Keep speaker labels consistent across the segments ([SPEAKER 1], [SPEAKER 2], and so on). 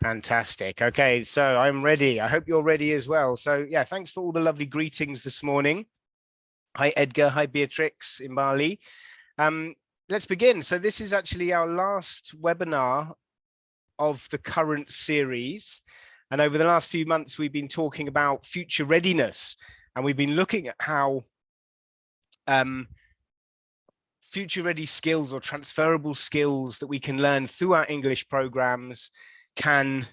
[SPEAKER 1] Fantastic. Okay, so I'm ready. I hope you're ready as well. So yeah, thanks for all the lovely greetings this morning. Hi, Edgar. Hi, Beatrix in Bali. Let's begin. So this is actually our last webinar of the current series. And over the last few months, we've been talking about future readiness. And we've been looking at how future ready skills or transferable skills that we can learn through our English programs can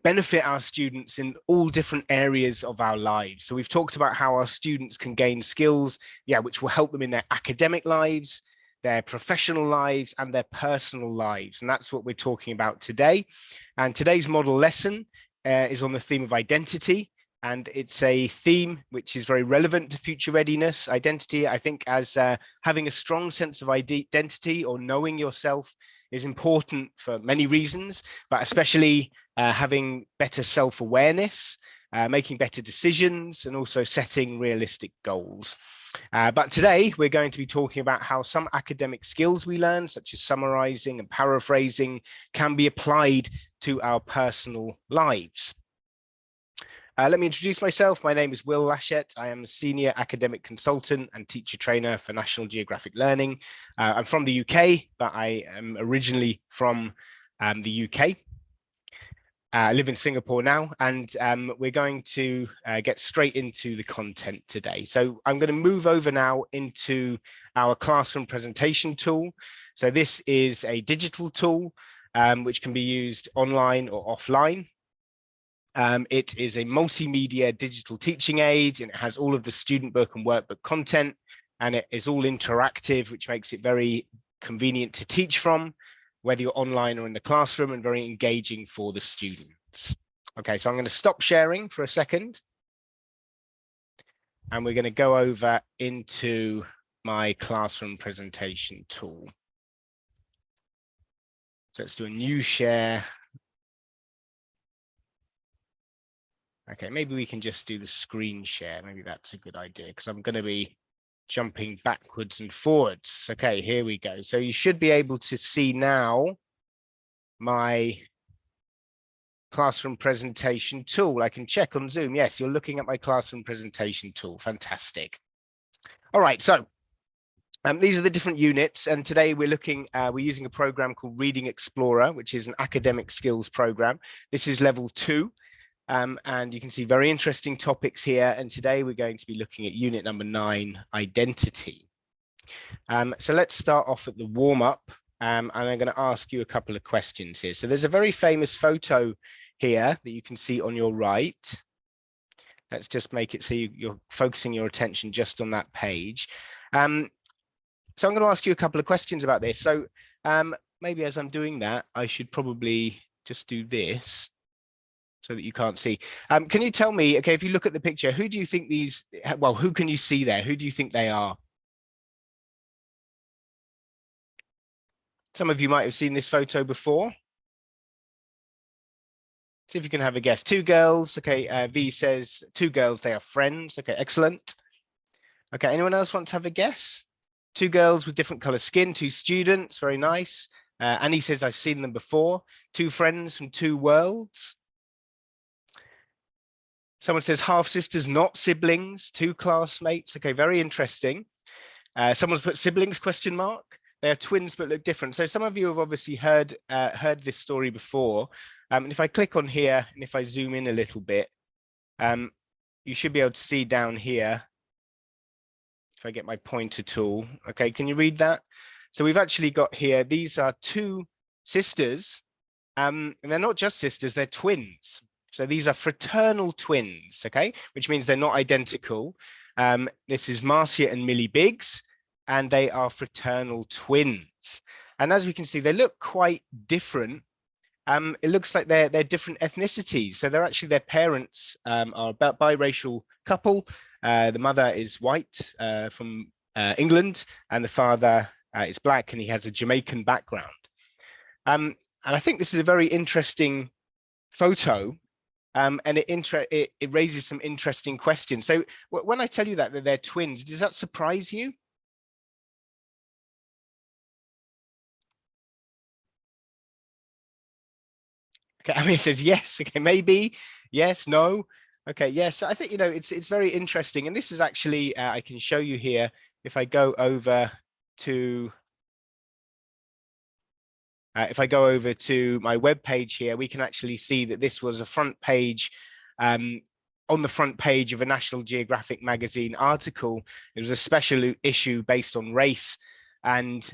[SPEAKER 1] benefit our students in all different areas of our lives. So we've talked about how our students can gain skills, which will help them in their academic lives, their professional lives, and their personal lives. And that's what we're talking about today. And today's model lesson is on the theme of identity. And it's a theme which is very relevant to future readiness. Identity, I think, as having a strong sense of identity or knowing yourself is important for many reasons, but especially having better self-awareness, making better decisions, and also setting realistic goals. But today we're going to be talking about how some academic skills we learn, such as summarizing and paraphrasing, can be applied to our personal lives. Let me introduce myself. My name is Will Lashett. I am a senior academic consultant and teacher trainer for National Geographic Learning. I'm from the UK, but I am originally from the UK. I live in Singapore now, and we're going to get straight into the content today. So I'm going to move over now into our classroom presentation tool. So this is a digital tool which can be used online or offline. It is a multimedia digital teaching aid, and it has all of the student book and workbook content, and it is all interactive, which makes it very convenient to teach from, whether you're online or in the classroom, and very engaging for the students. Okay, so I'm going to stop sharing for a second, and we're going to go over into my classroom presentation tool. So let's do a new share. Okay, maybe we can just do the screen share. Maybe that's a good idea, because I'm going to be jumping backwards and forwards. Okay, here we go. So you should be able to see now my classroom presentation tool. I can check on Zoom. Yes, you're looking at my classroom presentation tool. Fantastic. All right, so these are the different units, and today we're using a program called Reading Explorer, which is an academic skills program. This is level 2. And you can see very interesting topics here. And today we're going to be looking at unit number 9, identity. So let's start off at the warm up. And I'm going to ask you a couple of questions here. So there's a very famous photo here that you can see on your right. Let's just make it so you're focusing your attention just on that page. So I'm going to ask you a couple of questions about this. So maybe as I'm doing that, I should probably just do this, so that you can't see. Can you tell me, okay, if you look at the picture, who do you think who can you see there? Who do you think they are? Some of you might have seen this photo before. See if you can have a guess. 2 girls. Okay, V says 2 girls, they are friends. Okay, excellent. Okay, anyone else want to have a guess? 2 girls with different color skin, 2 students, very nice. Annie says, I've seen them before. 2 friends from 2 worlds. Someone says half sisters, not siblings, 2 classmates. Okay, very interesting. Someone's put siblings ? They are twins but look different. So some of you have obviously heard this story before. And if I click on here and if I zoom in a little bit, you should be able to see down here. If I get my pointer tool, okay, can you read that? So we've actually got here, these are 2 sisters, and they're not just sisters, they're twins. So these are fraternal twins, okay, which means they're not identical. This is Marcia and Millie Biggs, and they are fraternal twins. And as we can see, they look quite different. It looks like they're different ethnicities. So they're actually, their parents are a biracial couple. The mother is white from England, and the father is black, and he has a Jamaican background. And I think this is a very interesting photo. And it raises some interesting questions. So when I tell you that they're twins, does that surprise you? Okay, I mean, it says yes. Okay, maybe, yes, no. Okay, yes. I think, it's very interesting. And this is actually, I can show you here if I go over to if I go over to my web page here, we can actually see that this was a front page on the front page of a National Geographic magazine article. It was a special issue based on race. And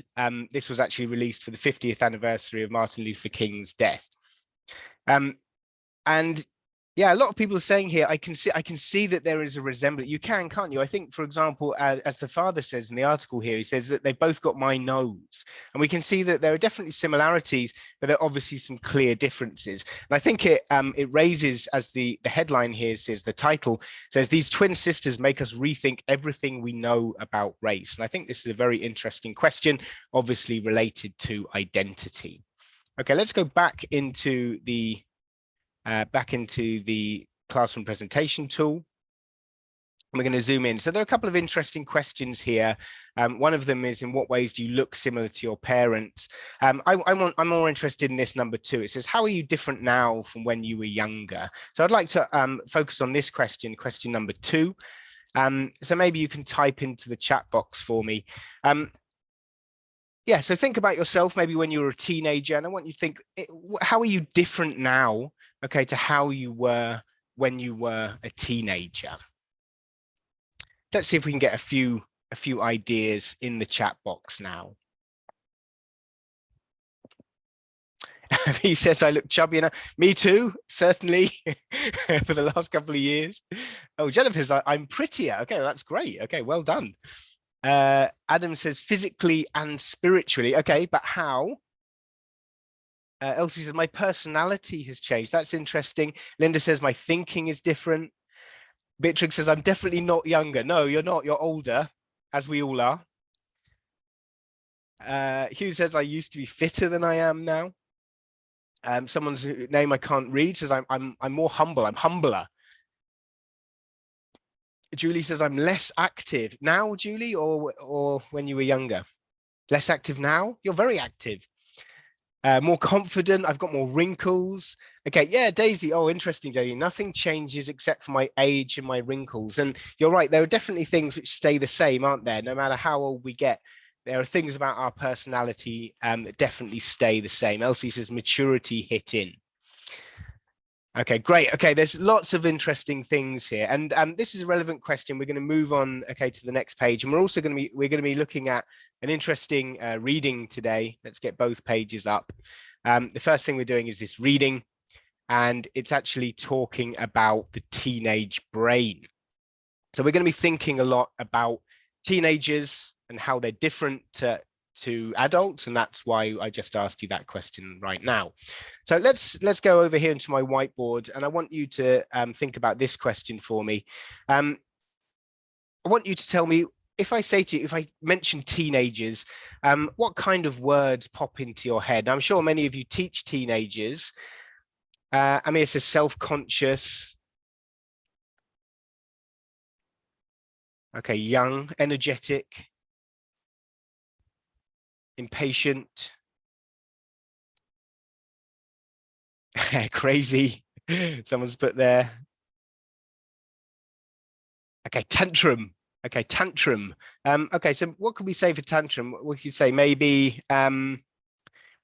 [SPEAKER 1] this was actually released for the 50th anniversary of Martin Luther King's death. And yeah, a lot of people are saying here, I can see that there is a resemblance. You can't you? I think, for example, as the father says in the article here, he says that they've both got my nose. And we can see that there are definitely similarities, but there are obviously some clear differences. And I think it raises, as the headline here says, the title says, these twin sisters make us rethink everything we know about race. And I think this is a very interesting question, obviously related to identity. Okay, let's go back into the classroom presentation tool. We're going to zoom in. So there are a couple of interesting questions here. One of them is, in what ways do you look similar to your parents? I'm more interested in this number 2. It says, how are you different now from when you were younger? So I'd like to focus on this question number 2. So maybe you can type into the chat box for me. Yeah, so think about yourself maybe when you were a teenager, and I want you to think, how are you different now, okay, to how you were when you were a teenager? Let's see if we can get a few ideas in the chat box now. He says I look chubby enough. Me too, certainly, for the last couple of years. Oh, Jennifer says I'm prettier. Okay, that's great. Okay, well done. Adam says physically and spiritually. Okay, but how? Elsie says my personality has changed. That's interesting. Linda says my thinking is different. Beatrix says I'm definitely not younger. No, you're not. You're older, as we all are. Hugh says I used to be fitter than I am now. Someone's name I can't read says I'm more humble. I'm humbler. Julie says I'm less active now, Julie, or when you were younger? Less active now? You're very active. More confident. I've got more wrinkles. Okay, yeah, Daisy. Oh, interesting, Daisy. Nothing changes except for my age and my wrinkles. And you're right. There are definitely things which stay the same, aren't there? No matter how old we get, there are things about our personality that definitely stay the same. Elsie says maturity hit in. Okay, great. Okay, there's lots of interesting things here, and this is a relevant question. We're going to move on, okay, to the next page, and we're also going to be looking at an interesting reading today. Let's get both pages up. The first thing we're doing is this reading, and it's actually talking about the teenage brain. So we're going to be thinking a lot about teenagers and how they're different to adults, and that's why I just asked you that question right now. So let's go over here into my whiteboard, and I want you to think about this question for me. I want you to tell me, if I mention teenagers, what kind of words pop into your head? Now, I'm sure many of you teach teenagers. I mean, it says self-conscious. Okay, young, energetic, impatient, crazy. Someone's put there. Okay, tantrum. Okay, tantrum. Okay, so what could we say for tantrum? We could say maybe what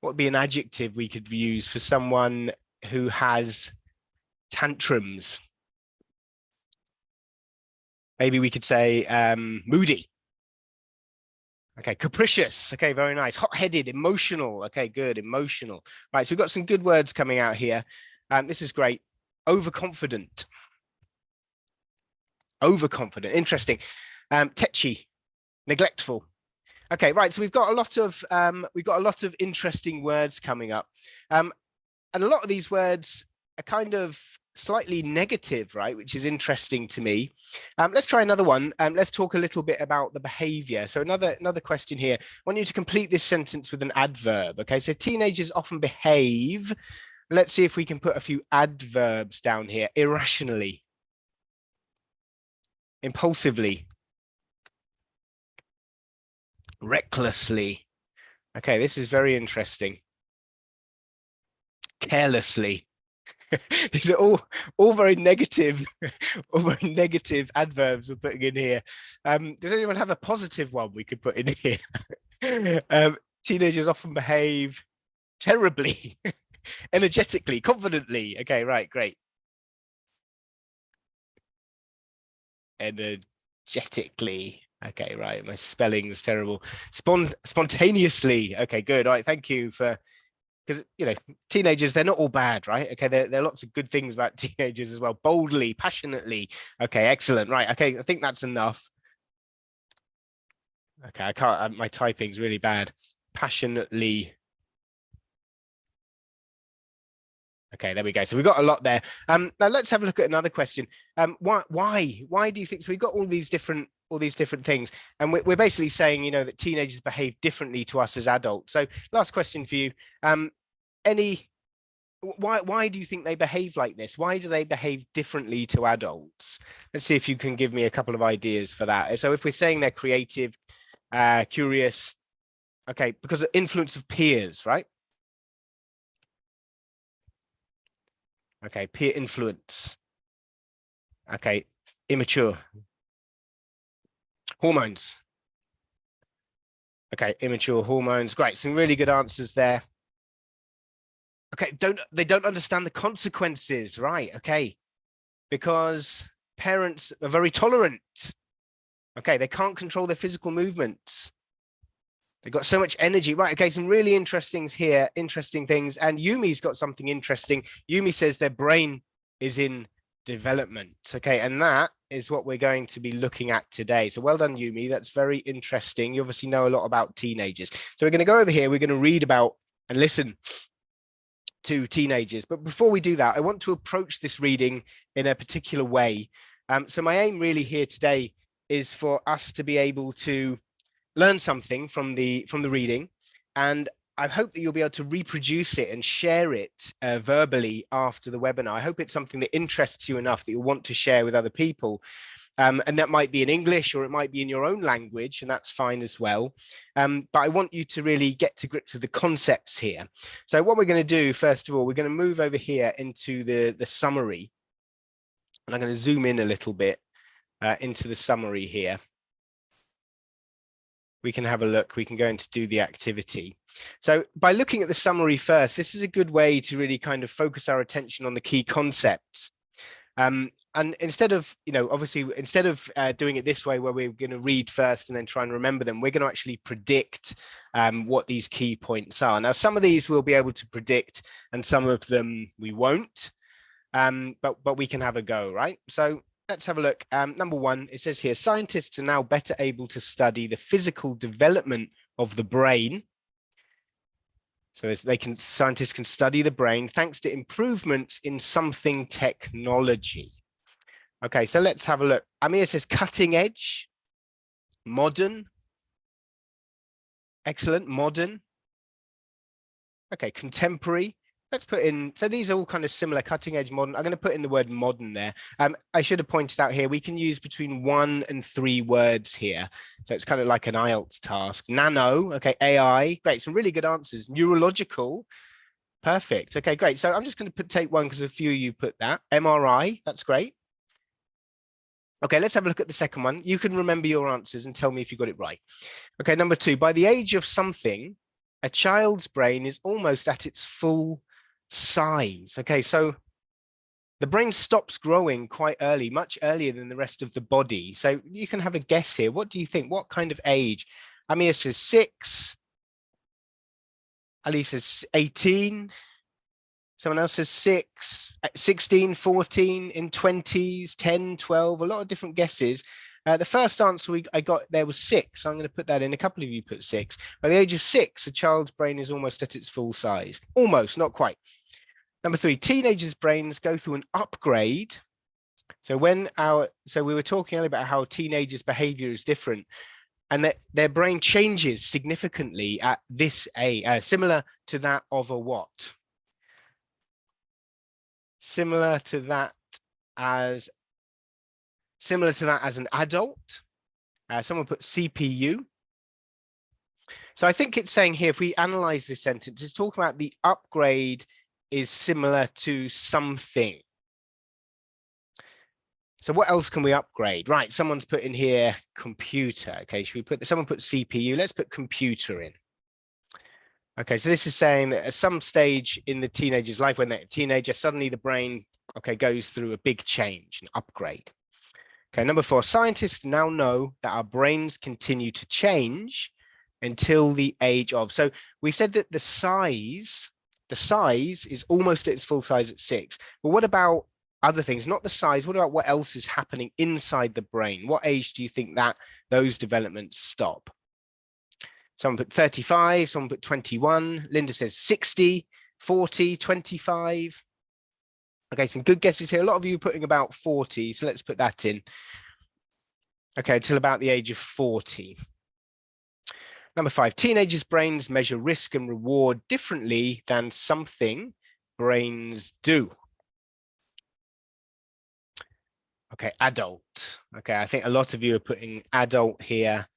[SPEAKER 1] would be an adjective we could use for someone who has tantrums? Maybe we could say moody. Okay, capricious. Okay, very nice. Hot-headed, emotional. Okay, good, emotional. Right, so we've got some good words coming out here. This is great. Overconfident. Overconfident. Interesting. Tetchy. Neglectful. Okay, right. So we've got a lot of interesting words coming up, and a lot of these words are kind of slightly negative, right? Which is interesting to me. Let's try another one. Let's talk a little bit about the behavior. So another question here. I want you to complete this sentence with an adverb. Okay, so teenagers often behave. Let's see if we can put a few adverbs down here. Irrationally, impulsively, recklessly. Okay, this is very interesting. Carelessly. These are all very negative, all very negative adverbs we're putting in here. Does anyone have a positive one we could put in here? Teenagers often behave terribly, energetically, confidently. Okay, right, great. Energetically. Okay, right. My spelling was terrible. Spontaneously. Okay, good. All right, thank you for, because teenagers, they're not all bad, right? Okay, there are lots of good things about teenagers as well. Boldly, passionately. Okay, excellent. Right. Okay, I think that's enough. Okay, I can't. My typing's really bad. Passionately. Okay, there we go. So we've got a lot there. Now let's have a look at another question. Why do you think? So we've got all these different things, and we're basically saying, that teenagers behave differently to us as adults. So last question for you. Any why do you think they behave like this? Why do they behave differently to adults? Let's see if you can give me a couple of ideas for that. So if we're saying they're creative, curious, okay, because of influence of peers, right? Okay, peer influence. Okay, immature. Hormones. Okay, immature hormones. Great, some really good answers there. Okay, they don't understand the consequences, right? Okay, because parents are very tolerant. Okay, they can't control their physical movements. They've got so much energy, right? Okay, some really interesting things. And Yumi's got something interesting. Yumi says their brain is in development. Okay, and that is what we're going to be looking at today. So well done, Yumi. That's very interesting. You obviously know a lot about teenagers. So we're going to go over here. We're going to read about and listen to teenagers. But before we do that, I want to approach this reading in a particular way. So my aim really here today is for us to be able to learn something from the reading, and I hope that you'll be able to reproduce it and share it verbally after the webinar. I hope it's something that interests you enough that you'll want to share with other people. And that might be in English or it might be in your own language, and that's fine as well. But I want you to really get to grips with the concepts here. So what we're going to do, first of all, we're going to move over here into the summary. And I'm going to zoom in a little bit into the summary here. We can have a look. We can go into do the activity. So by looking at the summary first, this is a good way to really kind of focus our attention on the key concepts. And instead of, obviously, instead of doing it this way, where we're going to read first and then try and remember them, we're going to actually predict what these key points are. Now, some of these we'll be able to predict and some of them we won't, but we can have a go, right? So let's have a look. Number one, it says here, scientists are now better able to study the physical development of the brain. So scientists can study the brain thanks to improvements in something technology. Okay, so let's have a look. Amir says cutting edge, modern. Excellent, modern. Okay, contemporary. Let's put in, so these are all kind of similar, cutting edge, modern. I'm going to put in the word modern there. I should have pointed out here, we can use between 1 and 3 words here. So it's kind of like an IELTS task. Nano, okay, AI, great, some really good answers. Neurological, perfect. Okay, great. So I'm just going to take one because a few of you put that. MRI, that's great. Okay, let's have a look at the second one. You can remember your answers and tell me if you got it right. Okay, number 2, by the age of something, a child's brain is almost at its full size. Okay, so the brain stops growing quite early, much earlier than the rest of the body. So you can have a guess here. What do you think? What kind of age? Amir says 6. Ali says 18. Someone else says 6, 16, 14, in 20s, 10, 12, a lot of different guesses. The first answer I got there was 6. So I'm going to put that in. A couple of you put 6. By the age of 6, a child's brain is almost at its full size. Almost, not quite. Number 3, teenagers' brains go through an upgrade. So we were talking earlier about how teenagers' behavior is different, and that their brain changes significantly at this age, similar to that of a what? Similar to that as an adult. Someone put CPU. So I think it's saying here, if we analyze this sentence, it's talking about the upgrade is similar to something. So what else can we upgrade? Right, someone's put in here computer. Okay, should we put, someone put CPU, let's put computer in. Okay, so this is saying that at some stage in the teenager's life, when they're a teenager, suddenly the brain, okay, goes through a big change, an upgrade. Okay, number 4, scientists now know that our brains continue to change until the age of. So we said that the size is almost at its full size at 6. But what about other things? Not the size. What about what else is happening inside the brain? What age do you think that those developments stop? Someone put 35, someone put 21. Linda says 60, 40, 25. Okay, some good guesses here. A lot of you are putting about 40, so let's put that in. Okay, until about the age of 40. Number 5, teenagers' brains measure risk and reward differently than something brains do. Okay, adult. Okay, I think a lot of you are putting adult here.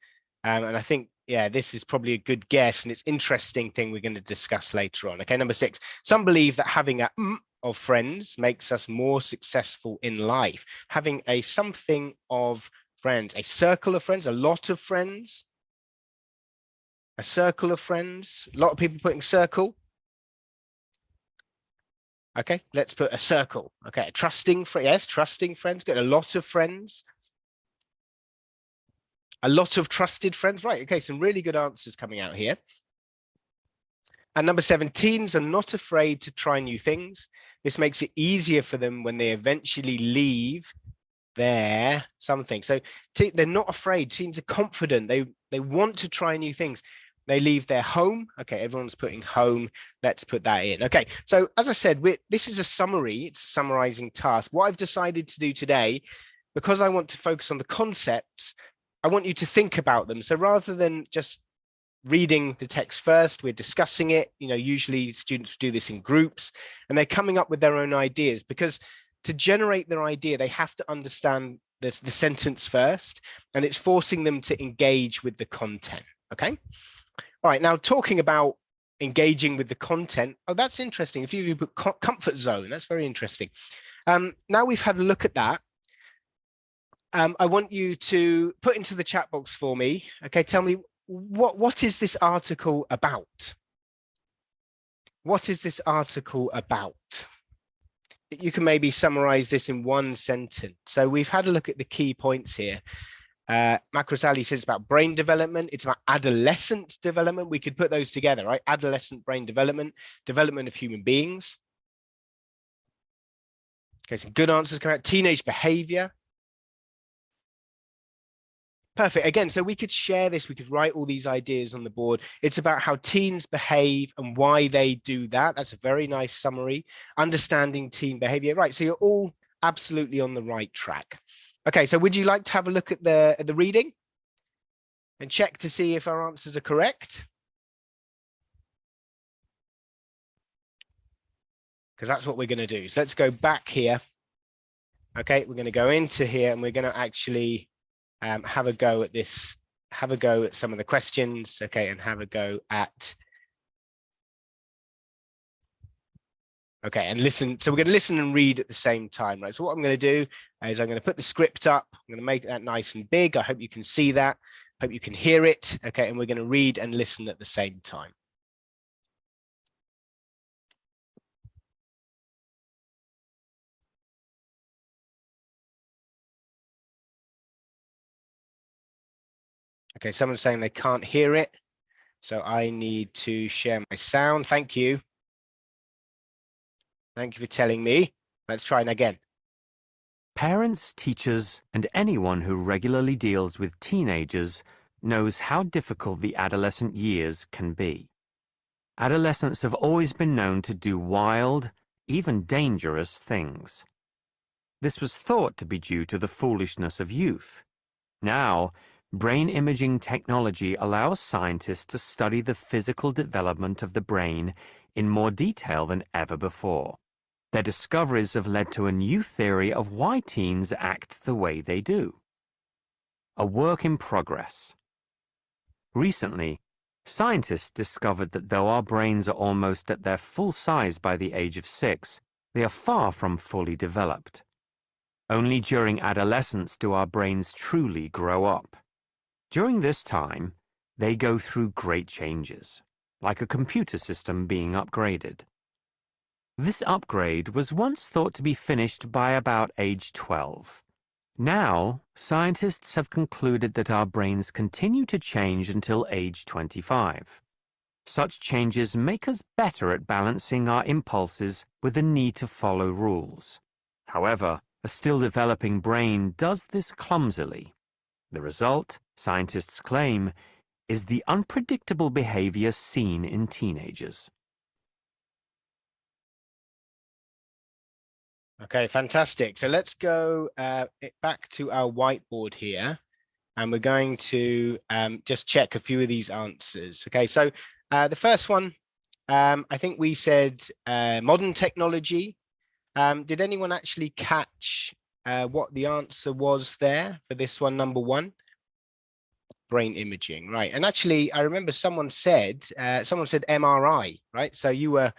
[SPEAKER 1] And I think, yeah, this is probably a good guess, and it's interesting thing we're going to discuss later on. Okay, number 6, some believe that having a of friends makes us more successful in life. Having a something of friends, a circle of friends, a lot of friends, a circle of friends. A lot of people putting circle. Okay, let's put a circle. Okay, trusting friends. Yes, trusting friends. Got a lot of friends. A lot of trusted friends. Right. Okay, some really good answers coming out here. And number 7, teens are not afraid to try new things. This makes it easier for them when they eventually leave their something. So they're not afraid. Teens are confident. They want to try new things. They leave their home. Okay, everyone's putting home. Let's put that in. Okay, so as I said, this is a summary. It's a summarizing task. What I've decided to do today, because I want to focus on the concepts, I want you to think about them. So rather than just reading the text first, we're discussing it. You know, usually students do this in groups, and they're coming up with their own ideas, because to generate their idea, they have to understand the sentence first, and it's forcing them to engage with the content. Okay. All right, now talking about engaging with the content. Oh, that's interesting. A few of you put comfort zone. That's very interesting. Now we've had a look at that. I want you to put into the chat box for me. Okay, tell me what is this article about? What is this article about? You can maybe summarize this in one sentence. So we've had a look at the key points here. Macros Ali says about brain development. It's about adolescent development. We could put those together, right? Adolescent brain development, development of human beings. Okay, some good answers come out. Teenage behavior. Perfect. Again, so we could share this. We could write all these ideas on the board. It's about how teens behave and why they do that. That's a very nice summary. Understanding teen behavior. Right. So you're all absolutely on the right track. Okay. So would you like to have a look at the reading and check to see if our answers are correct? Because that's what we're going to do. So let's go back here. Okay. We're going to go into here and we're going to actually have a go at this, have a go at some of the questions, okay, and have a go at, okay, and listen. So we're going to listen and read at the same time, right? So what I'm going to do is I'm going to put the script up. I'm going to make that nice and big. I hope you can see that. Hope you can hear it, okay, and we're going to read and listen at the same time. Okay, someone's saying they can't hear it, so I need to share my sound. Thank you. Thank you for telling me. Let's try it again.
[SPEAKER 2] Parents, teachers, and anyone who regularly deals with teenagers knows how difficult the adolescent years can be. Adolescents have always been known to do wild, even dangerous things. This was thought to be due to the foolishness of youth. Now, brain imaging technology allows scientists to study the physical development of the brain in more detail than ever before. Their discoveries have led to a new theory of why teens act the way they do. A work in progress. Recently, Scientists discovered that though our brains are almost at their full size by the age of 6, they are far from fully developed. Only during adolescence do our brains truly grow up. During this time, they go through great changes, like a computer system being upgraded. This upgrade was once thought to be finished by about age 12. Now, scientists have concluded that our brains continue to change until age 25. Such changes make us better at balancing our impulses with the need to follow rules. However, a still developing brain does this clumsily. The result, scientists claim, is the unpredictable behavior seen in teenagers.
[SPEAKER 1] Okay, fantastic. So let's go back to our whiteboard here, and we're going to just check a few of these answers. Okay, so the first one, I think we said modern technology. Did anyone actually catch what the answer was there for this one, number one? Brain imaging, right? And actually, I remember someone said MRI, right? So you were,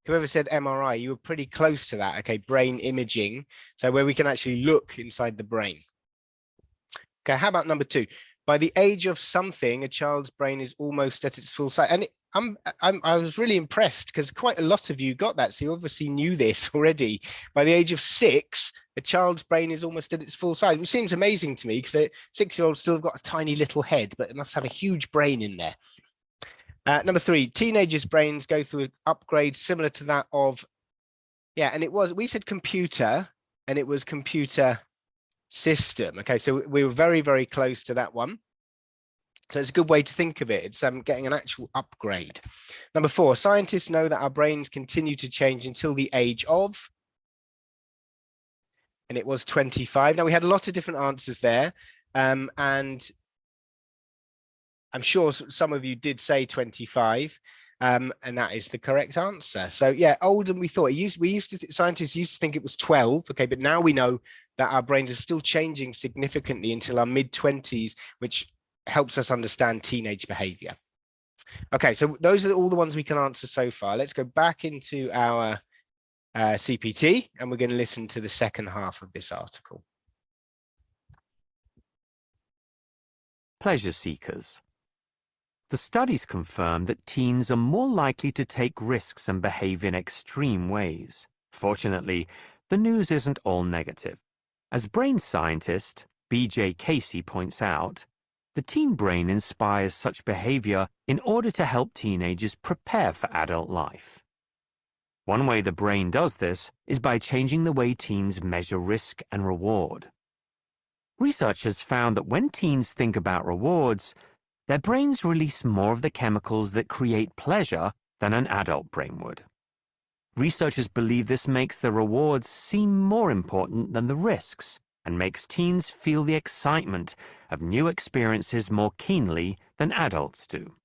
[SPEAKER 1] whoever said MRI, you were pretty close to that. Okay, brain imaging, so where we can actually look inside the brain. Okay, how about number two? By the age of something, a child's brain is almost at its full size. And I was really impressed because quite a lot of you got that. So you obviously knew this already. By the age of 6, a child's brain is almost at its full size, which seems amazing to me because a 6-year-old still got a tiny little head, but it must have a huge brain in there. Number 3, teenagers' brains go through an upgrade similar to that of, and we said computer, and it was computer system. Okay, so we were very, very close to that one. So it's a good way to think of it. It's getting an actual upgrade. Number 4, scientists know that our brains continue to change until the age of, and it was 25. Now we had a lot of different answers there, and I'm sure some of you did say 25, and that is the correct answer. So yeah, older than we thought. Scientists used to think it was 12. Okay, but now we know that our brains are still changing significantly until our mid-20s, which helps us understand teenage behavior. Okay, so those are all the ones we can answer so far. Let's go back into our CPT, and we're going to listen to the second half of this article.
[SPEAKER 2] Pleasure seekers. The studies confirm that teens are more likely to take risks and behave in extreme ways. Fortunately, the news isn't all negative. As brain scientist B.J. Casey points out, the teen brain inspires such behavior in order to help teenagers prepare for adult life. One way the brain does this is by changing the way teens measure risk and reward. Researchers found that when teens think about rewards, their brains release more of the chemicals that create pleasure than an adult brain would. Researchers believe this makes the rewards seem more important than the risks and makes teens feel the excitement of new experiences more keenly than adults do.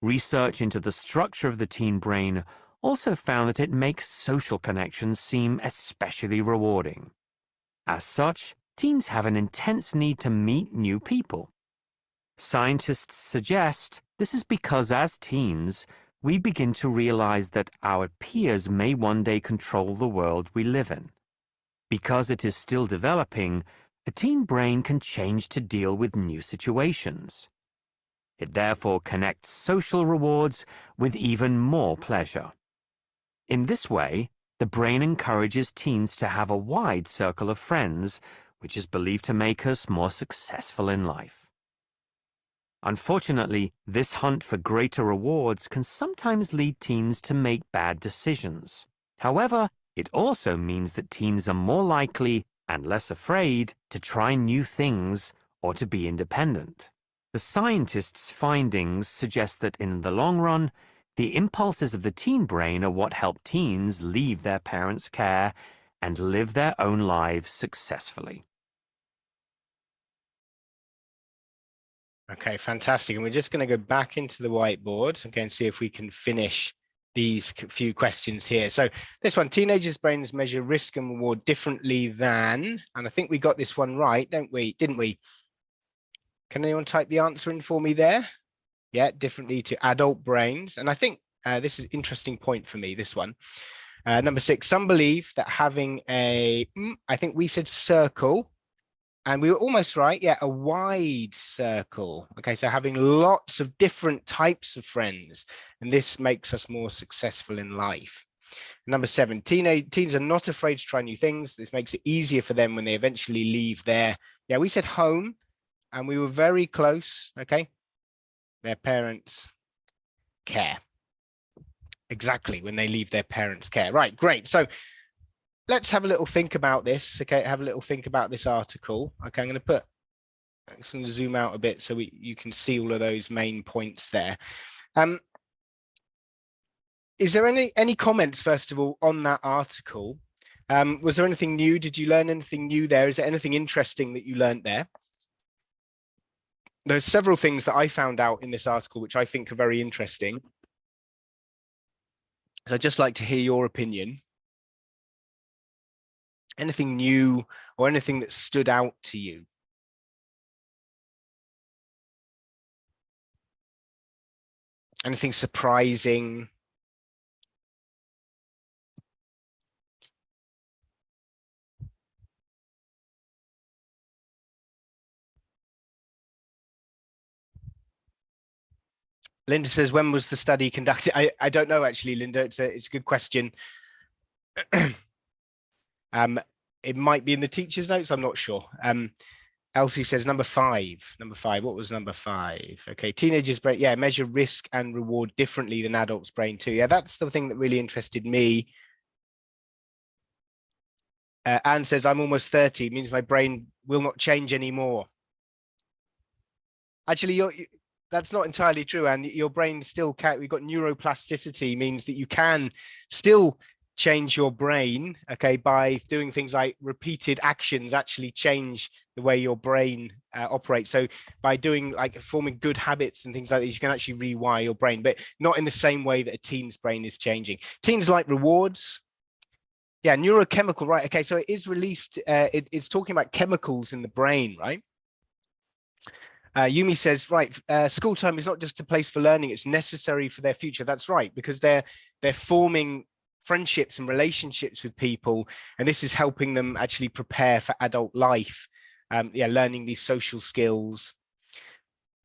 [SPEAKER 2] Research into the structure of the teen brain also found that it makes social connections seem especially rewarding. As such, teens have an intense need to meet new people. Scientists suggest this is because as teens, we begin to realize that our peers may one day control the world we live in. Because it is still developing, a teen brain can change to deal with new situations. It therefore connects social rewards with even more pleasure. In this way, the brain encourages teens to have a wide circle of friends, which is believed to make us more successful in life. Unfortunately, this hunt for greater rewards can sometimes lead teens to make bad decisions. However, it also means that teens are more likely and less afraid to try new things or to be independent. The scientists' findings suggest that in the long run, the impulses of the teen brain are what help teens leave their parents' care and live their own lives successfully.
[SPEAKER 1] Okay, fantastic. And we're just going to go back into the whiteboard again and see if we can finish these few questions here. So this one, teenagers' brains measure risk and reward differently than, and I think we got this one right, didn't we? Can anyone type the answer in for me there? yeah, differently to adult brains. And I think this is an interesting point for me, this one. Number 6, some believe that having I think we said circle, and we were almost right. Yeah, a wide circle. Okay, so having lots of different types of friends, and this makes us more successful in life. Number 7, teens are not afraid to try new things. This makes it easier for them when they eventually leave their, yeah, we said home, and we were very close. Okay, their parents' care. Exactly, when they leave their parents' care. Right, great. So let's have a little think about this. Okay, have a little think about this article. Okay, I'm going to zoom out a bit so you can see all of those main points there. Is there any comments, first of all, on that article? Was there anything new? Did you learn anything new there? Is there anything interesting that you learned there? There's several things that I found out in this article, which I think are very interesting. So I'd just like to hear your opinion. Anything new or anything that stood out to you? Anything surprising? Linda says, when was the study conducted? I don't know, actually, Linda. It's a good question. It might be in the teacher's notes. I'm not sure. Elsie says number 5. Number 5. What was number 5? Okay, teenagers' brain. Yeah, measure risk and reward differently than adults' brain too. Yeah, that's the thing that really interested me. Anne says I'm almost 30. It means my brain will not change anymore. Actually, that's not entirely true, and your brain still can. We've got neuroplasticity, means that you can still change your brain, okay, by doing things like repeated actions actually change the way your brain operates. So by doing like forming good habits and things like that, you can actually rewire your brain, but not in the same way that a teen's brain is changing. Teens like rewards. Yeah, neurochemical, right? Okay, so it is released. It's talking about chemicals in the brain, right? Yumi says, right, school time is not just a place for learning, it's necessary for their future. That's right, because they're forming friendships and relationships with people, and this is helping them actually prepare for adult life. Yeah, learning these social skills.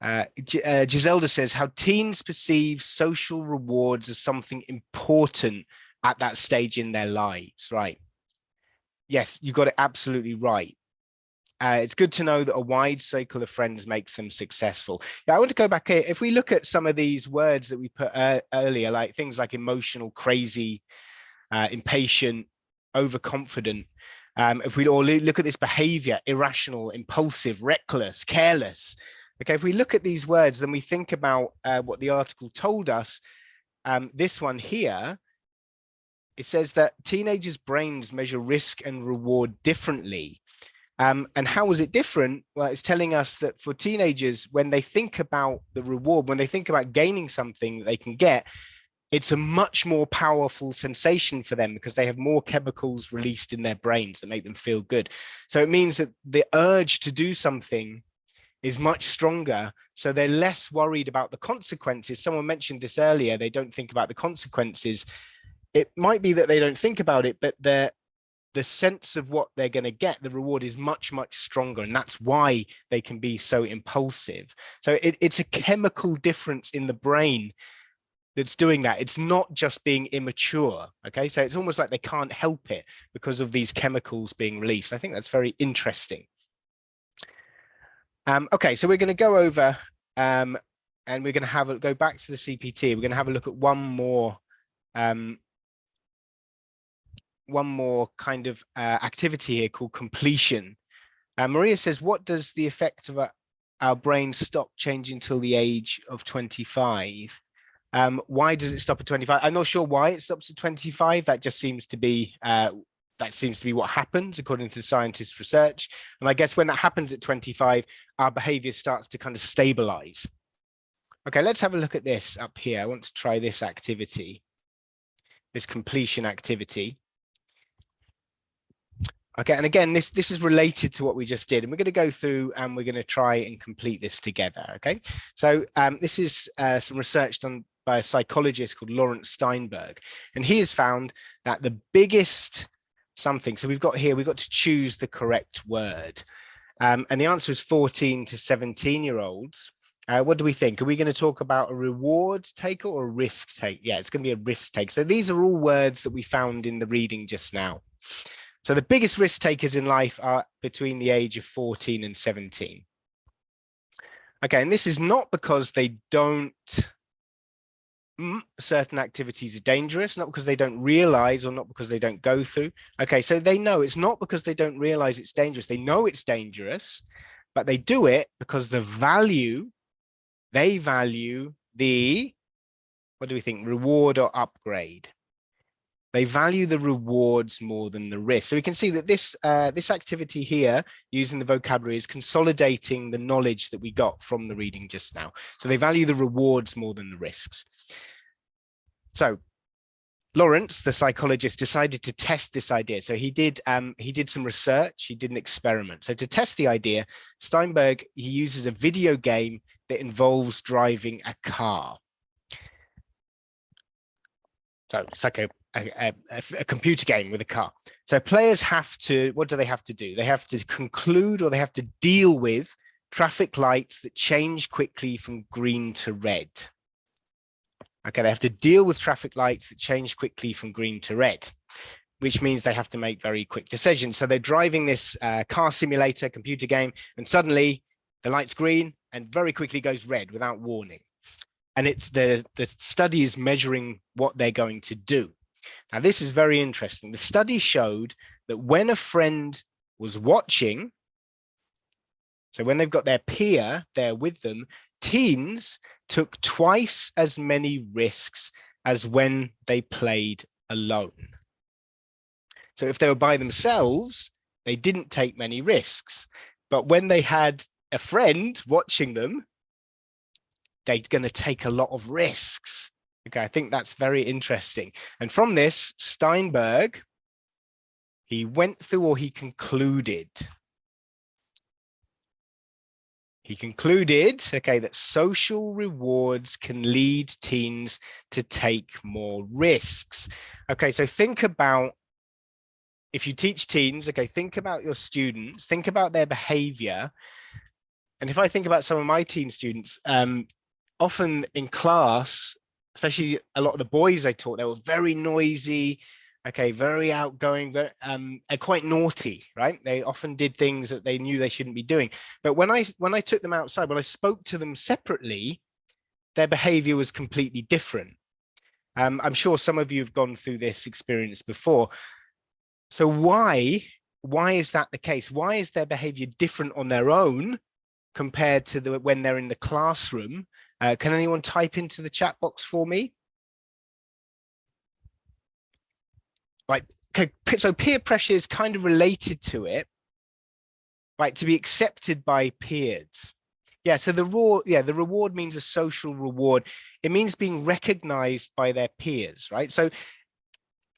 [SPEAKER 1] Giselda says, how teens perceive social rewards as something important at that stage in their lives, right? Yes, you got it absolutely right. It's good to know that a wide circle of friends makes them successful. Yeah, I want to go back here. If we look at some of these words that we put earlier, like things like emotional, crazy, impatient, overconfident. If we all look at this behavior, irrational, impulsive, reckless, careless. Okay, if we look at these words, then we think about what the article told us. This one here, it says that teenagers' brains measure risk and reward differently. And how was it different? Well, it's telling us that for teenagers, when they think about the reward, when they think about gaining something that they can get, it's a much more powerful sensation for them because they have more chemicals released in their brains that make them feel good. So it means that the urge to do something is much stronger. So they're less worried about the consequences. Someone mentioned this earlier. They don't think about the consequences. It might be that they don't think about it, but the sense of what they're going to get, the reward is much, much stronger. And that's why they can be so impulsive. So it's a chemical difference in the brain that's doing that. It's not just being immature. Okay. So it's almost like they can't help it because of these chemicals being released. I think that's very interesting. Okay. So we're going to go over and we're going to go back to the CPT. We're going to have a look at one more kind of activity here called completion. Maria says, what does the effect of our brain stop changing till the age of 25? Why does it stop at 25? I'm not sure why it stops at 25. That just seems to be what happens according to scientists' research. And I guess when that happens at 25, our behavior starts to kind of stabilize. Okay, let's have a look at this up here. I want to try this activity, this completion activity. Okay, and again, this is related to what we just did, and we're going to go through and we're going to try and complete this together. Okay, so this is some research done by a psychologist called Lawrence Steinberg, and he has found that the biggest something. So we've got to choose the correct word, and the answer is 14 to 17-year-olds. What do we think? Are we going to talk about a reward taker or a risk take? Yeah, it's going to be a risk take. So these are all words that we found in the reading just now. So the biggest risk takers in life are between the age of 14 and 17. Okay, and this is not because they don't, certain activities are dangerous, not because they don't realize or not because they don't go through. Okay, so they know it's not because they don't realize it's dangerous. They know it's dangerous, but they do it because they value the, what do we think, reward or upgrade? They value the rewards more than the risk. So we can see that this activity here, using the vocabulary, is consolidating the knowledge that we got from the reading just now. So they value the rewards more than the risks. So Lawrence, the psychologist, decided to test this idea. So he did some research, he did an experiment. So to test the idea, Steinberg, he uses a video game that involves driving a car. So it's like a computer game with a car. So players have to, what do they have to do? They have to conclude or they have to deal with traffic lights that change quickly from green to red. Okay, they have to deal with traffic lights that change quickly from green to red, which means they have to make very quick decisions. So they're driving this car simulator computer game, and suddenly the light's green and very quickly goes red without warning. And it's the study is measuring what they're going to do. Now, this is very interesting. The study showed that when a friend was watching, so when they've got their peer there with them, teens took twice as many risks as when they played alone. So if they were by themselves, they didn't take many risks. But when they had a friend watching them, they're going to take a lot of risks. Okay, I think that's very interesting. And from this, Steinberg, he went through, or he concluded, okay, that social rewards can lead teens to take more risks. Okay, so think about, if you teach teens, okay, think about your students, think about their behavior. And if I think about some of my teen students, often in class, especially a lot of the boys I taught, they were very noisy, okay, very outgoing, very, quite naughty, right? They often did things that they knew they shouldn't be doing. But when I took them outside, when I spoke to them separately, their behavior was completely different. I'm sure some of you have gone through this experience before. So why is that the case? Why is their behavior different on their own compared to when they're in the classroom? Can anyone type into the chat box for me? Right. Okay. So peer pressure is kind of related to it, right? To be accepted by peers. Yeah. So the reward means a social reward. It means being recognized by their peers, right? So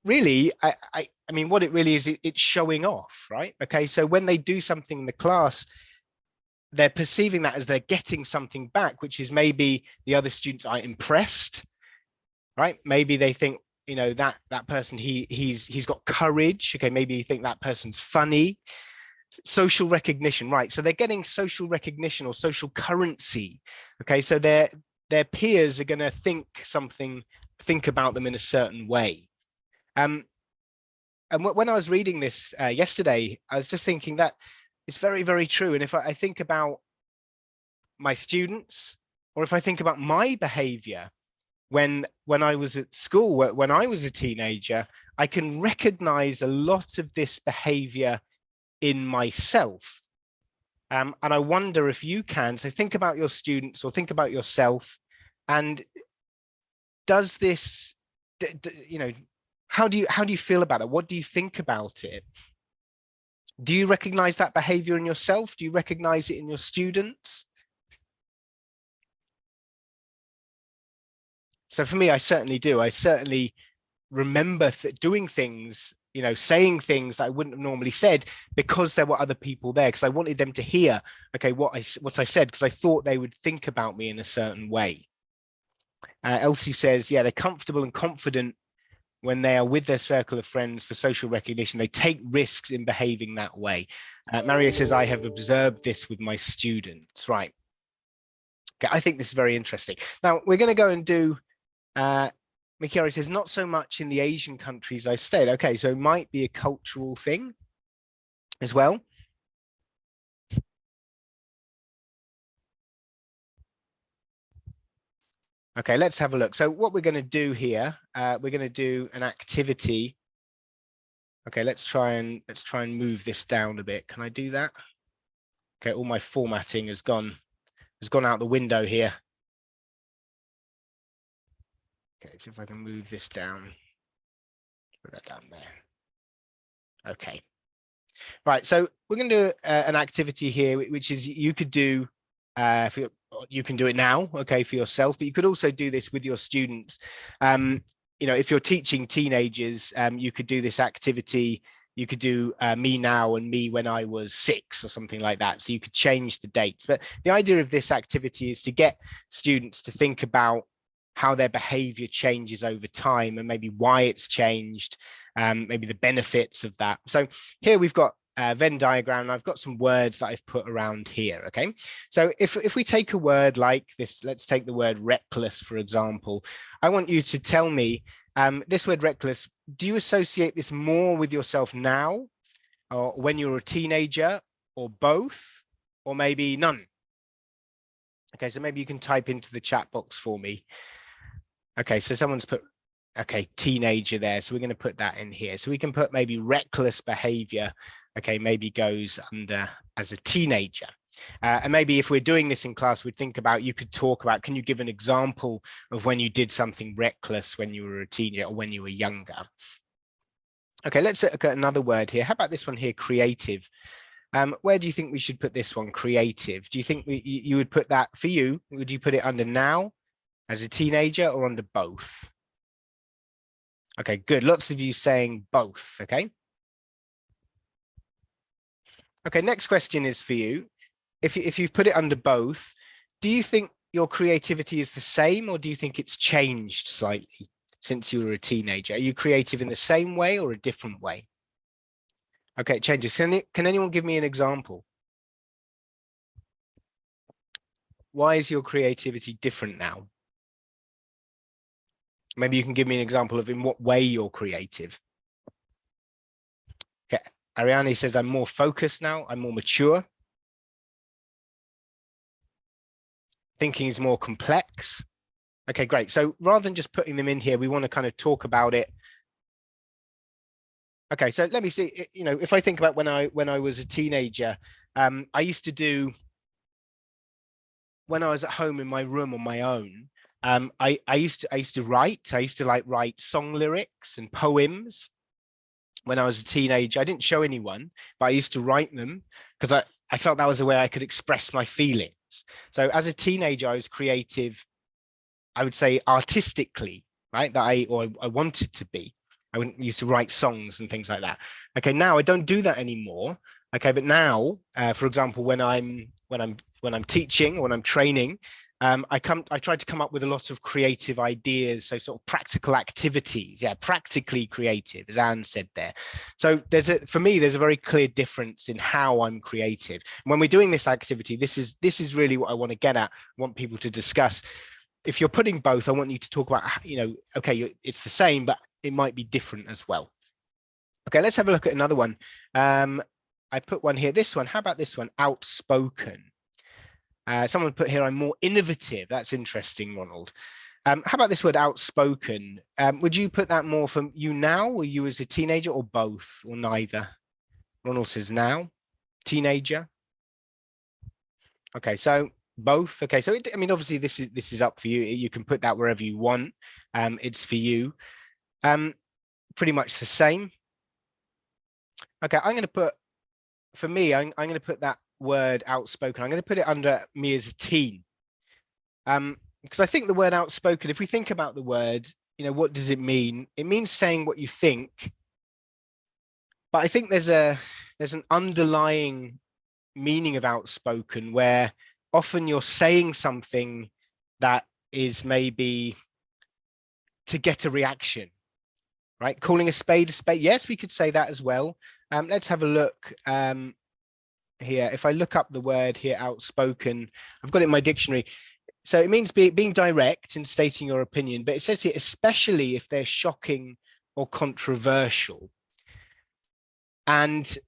[SPEAKER 1] really, I mean, what it really is, it's showing off, right? Okay. So when they do something in the class, they're perceiving that as they're getting something back, which is maybe the other students are impressed, right? Maybe they think, you know, that person, he's got courage. Okay, maybe you think that person's funny. Social recognition, right? So they're getting social recognition or social currency. Okay, so their peers are going to think about them in a certain way. And when I was reading this yesterday, I was just thinking that it's very, very true. And if I think about my students, or if I think about my behavior when I was at school, when I was a teenager, I can recognize a lot of this behavior in myself. And I wonder if you can. So think about your students or think about yourself. And does this, you know, how do you feel about it? What do you think about it? Do you recognize that behavior in yourself? Do you recognize it in your students? So for me, I certainly do. I certainly remember doing things saying things that I wouldn't have normally said because there were other people there, because I wanted them to hear, okay, what I said, because I thought they would think about me in a certain way. Elsie says, yeah, they're comfortable and confident when they are with their circle of friends for social recognition. They take risks in behaving that way. Mario says, I have observed this with my students. Right. Okay, I think this is very interesting. Now, we're going to go and do, Mikiari says, not so much in the Asian countries I've stayed. Okay, so it might be a cultural thing as well. Okay, let's have a look. So what we're going to do here, we're going to do an activity. Okay, let's try and move this down a bit. Can I do that? Okay, all my formatting has gone out the window here. Okay, so if I can move this down, put that down there. Okay. Right, so we're going to do an activity here, which is you could do, you can do it now, okay, for yourself, but you could also do this with your students. If you're teaching teenagers, you could do this activity. You could do me now and me when I was 6 or something like that. So you could change the dates. But the idea of this activity is to get students to think about how their behavior changes over time and maybe why it's changed, maybe the benefits of that. So here we've got a Venn diagram, and I've got some words that I've put around here, okay? So if we take a word like this, let's take the word reckless, for example. I want you to tell me, this word reckless, do you associate this more with yourself now, or when you were a teenager, or both, or maybe none? Okay, so maybe you can type into the chat box for me. Okay, so someone's put, okay, teenager there. So we're going to put that in here. So we can put maybe reckless behavior, okay, maybe goes under as a teenager. And maybe if we're doing this in class, we'd think about, you could talk about, can you give an example of when you did something reckless when you were a teenager or when you were younger? Okay, let's look at another word here. How about this one here, creative? Where do you think we should put this one, creative? Do you think you would put that, for you, would you put it under now, as a teenager, or under both? Okay, good. Lots of you saying both, okay? Okay, next question is for you. If you've put it under both, do you think your creativity is the same, or do you think it's changed slightly since you were a teenager? Are you creative in the same way or a different way? Okay, it changes. Can anyone give me an example? Why is your creativity different now? Maybe you can give me an example of in what way you're creative. Okay, Ariane says, I'm more focused now, I'm more mature. Thinking is more complex. Okay, great. So rather than just putting them in here, we want to kind of talk about it. Okay, so let me see, if I think about when I was a teenager, I used to do, when I was at home in my room on my own, I used to write. I used to write song lyrics and poems when I was a teenager. I didn't show anyone, but I used to write them because I felt that was a way I could express my feelings. So as a teenager, I was creative, I would say artistically, right? That I wanted to be. I used to write songs and things like that. Okay, now I don't do that anymore. Okay, but now, for example, when I'm teaching, when I'm training, I try to come up with a lot of creative ideas, so sort of practical activities. Yeah, practically creative, as Anne said there. So for me, there's a very clear difference in how I'm creative. When we're doing this activity, this is really what I want to get at. I want people to discuss. If you're putting both, I want you to talk about, okay, it's the same, but it might be different as well. Okay, let's have a look at another one. I put one here, this one. How about this one? Outspoken. Someone put here, I'm more innovative. That's interesting, Ronald. How about this word outspoken? Would you put that more for you now, or you as a teenager, or both, or neither? Ronald says now, teenager. Okay, so both. Okay, so I mean, obviously this is up for you. You can put that wherever you want. It's for you. Pretty much the same. Okay, I'm going to put, for me, I'm going to put that word outspoken. I'm going to put it under me as a teen. Because I think the word outspoken, if we think about the word, what does it mean? It means saying what you think But I think there's an underlying meaning of outspoken where often you're saying something that is maybe to get a reaction, right? Calling a spade a spade. Yes, we could say that as well. Let's have a look here. If I look up the word here, outspoken, I've got it in my dictionary. So it means being direct and stating your opinion, but it says here, especially if they're shocking or controversial. And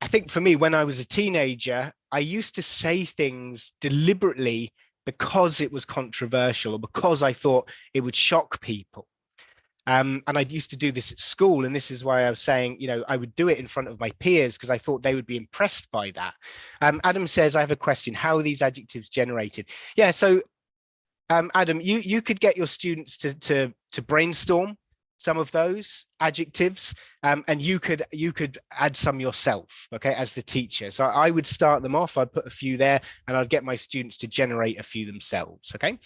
[SPEAKER 1] I think for me, when I was a teenager, I used to say things deliberately because it was controversial or because I thought it would shock people. And I used to do this at school. And this is why I was saying, I would do it in front of my peers because I thought they would be impressed by that. Adam says, I have a question. How are these adjectives generated? Yeah, so Adam, you could get your students to brainstorm some of those adjectives, and you could add some yourself, okay, as the teacher. So I would start them off. I'd put a few there, and I'd get my students to generate a few themselves, okay?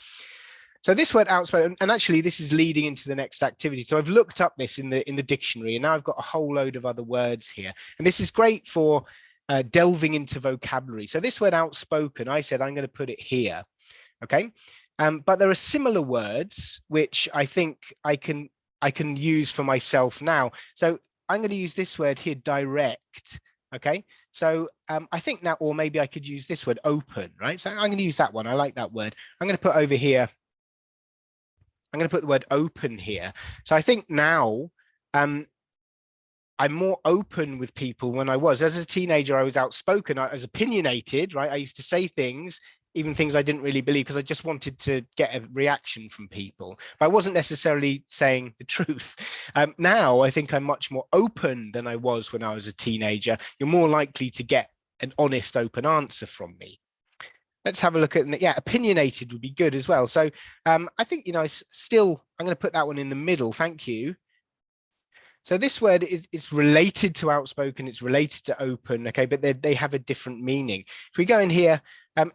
[SPEAKER 1] So this word outspoken, and actually this is leading into the next activity. So I've looked up this in the dictionary, and now I've got a whole load of other words here. And this is great for delving into vocabulary. So this word outspoken, I said I'm going to put it here, okay? But there are similar words which I think I can use for myself now. So I'm going to use this word here, direct, okay? So I think now, or maybe I could use this word, open, right? So I'm going to use that one. I like that word. I'm going to put over here, I'm going to put the word open here. So I think now I'm more open with people when I was. As a teenager, I was outspoken. I was opinionated, right? I used to say things, even things I didn't really believe, because I just wanted to get a reaction from people. But I wasn't necessarily saying the truth. Now, I think I'm much more open than I was when I was a teenager. You're more likely to get an honest, open answer from me. Let's have a look at, yeah, opinionated would be good as well. So I think, I'm going to put that one in the middle. Thank you. So this word is related to outspoken, it's related to open, okay, but they have a different meaning. If we go in here,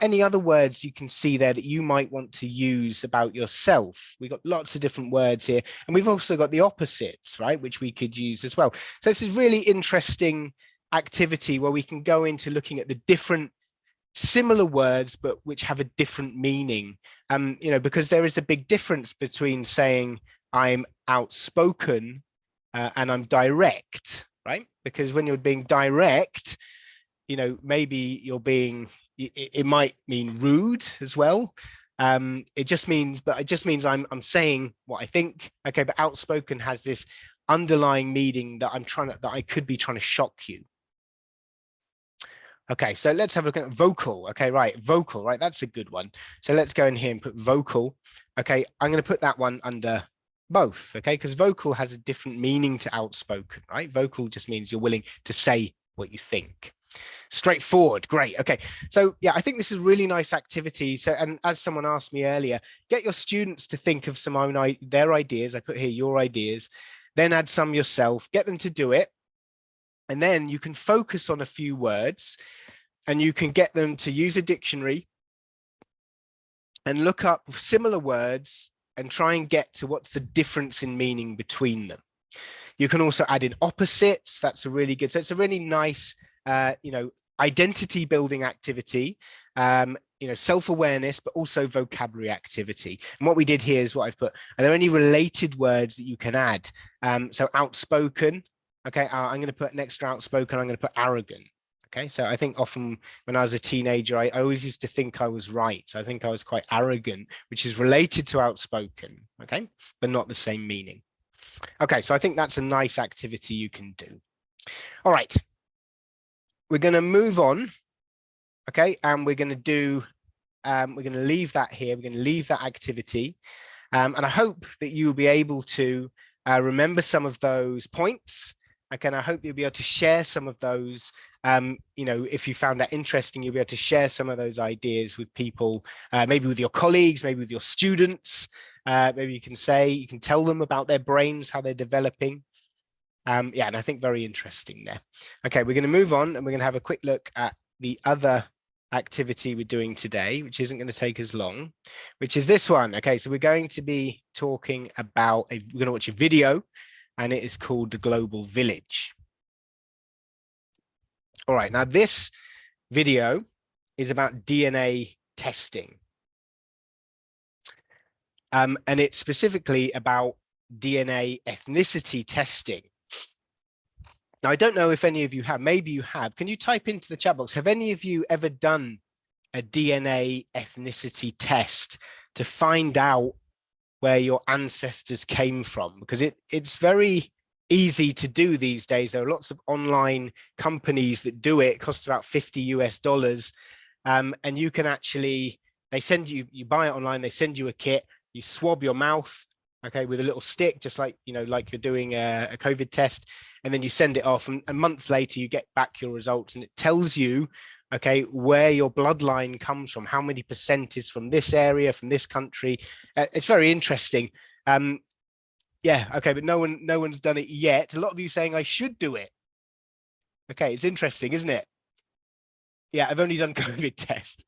[SPEAKER 1] any other words you can see there that you might want to use about yourself? We've got lots of different words here, and we've also got the opposites, right, which we could use as well. So this is really interesting activity where we can go into looking at the different similar words, but which have a different meaning, because there is a big difference between saying I'm outspoken and I'm direct, right? Because when you're being direct, maybe you're being, it might mean rude as well. It just means I'm saying what I think. Okay, but outspoken has this underlying meaning that I could be trying to shock you. Okay, so let's have a look at vocal. Okay, right, vocal, right? That's a good one. So let's go in here and put vocal. Okay, I'm going to put that one under both, okay, because vocal has a different meaning to outspoken, right? Vocal just means you're willing to say what you think. Straightforward, great. Okay, so yeah, I think this is a really nice activity. So, and as someone asked me earlier, get your students to think of their ideas. I put here your ideas, then add some yourself, get them to do it. And then you can focus on a few words and you can get them to use a dictionary and look up similar words and try and get to what's the difference in meaning between them. You can also add in opposites. That's a really good, so it's a really nice, identity building activity, self-awareness, but also vocabulary activity. And what we did here is what I've put, are there any related words that you can add? So outspoken. Okay, I'm going to put next to outspoken, I'm going to put arrogant. Okay, so I think often when I was a teenager, I always used to think I was right. So I think I was quite arrogant, which is related to outspoken, okay, but not the same meaning. Okay, so I think that's a nice activity you can do. All right, we're going to move on, okay, and we're going to do, we're going to leave that here. We're going to leave that activity. And I hope that you'll be able to remember some of those points. Okay, and I hope you'll be able to share some of those. If you found that interesting, you'll be able to share some of those ideas with people, maybe with your colleagues, maybe with your students. Maybe you can tell them about their brains, how they're developing. And I think very interesting there. Okay, we're going to move on and we're going to have a quick look at the other activity we're doing today, which isn't going to take as long, which is this one. Okay, so we're going to be talking about, we're going to watch a video, and it is called The Global Village. All right, now this video is about DNA testing. And it's specifically about DNA ethnicity testing. Now, I don't know if any of you have, maybe you have. Can you type into the chat box, have any of you ever done a DNA ethnicity test to find out where your ancestors came from? Because it's very easy to do these days. There are lots of online companies that do it. It costs about $50 US. And you can actually, they send you, you buy it online, they send you a kit, you swab your mouth, okay, with a little stick, just like, you know, like you're doing a COVID test, and then you send it off, and a month later you get back your results, and it tells you, okay, where your bloodline comes from, how many percent is from this area, from this country. It's very interesting. Yeah, okay, but no one's done it yet. A lot of you saying I should do it. Okay, it's interesting, isn't it? Yeah, I've only done COVID test.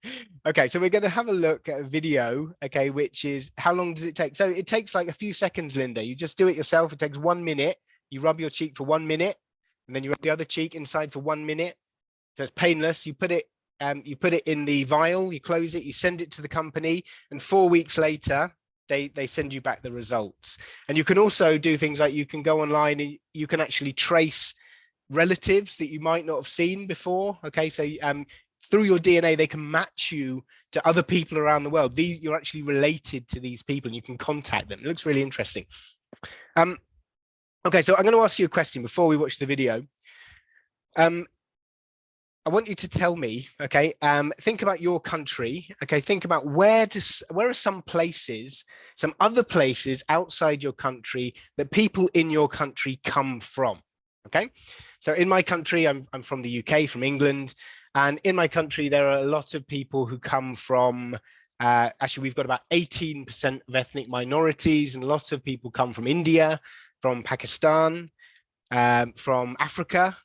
[SPEAKER 1] Okay, so we're going to have a look at a video, okay, which is, how long does it take? So it takes like a few seconds, Linda. You just do it yourself. It takes 1 minute. You rub your cheek for 1 minute, and then you rub the other cheek inside for 1 minute. So it's painless. You put it in the vial, you close it, you send it to the company, and 4 weeks later, they send you back the results. And you can also do things like you can go online and you can actually trace relatives that you might not have seen before. Okay, so through your DNA, they can match you to other people around the world. You're actually related to these people and you can contact them. It looks really interesting. Okay, so I'm going to ask you a question before we watch the video. I want you to tell me, okay, think about your country, okay, think about where are some places, some other places outside your country that people in your country come from, okay? So in my country, I'm from the UK, from England, and in my country, there are a lot of people who come from, actually, we've got about 18% of ethnic minorities, and a lot of people come from India, from Pakistan, from Africa,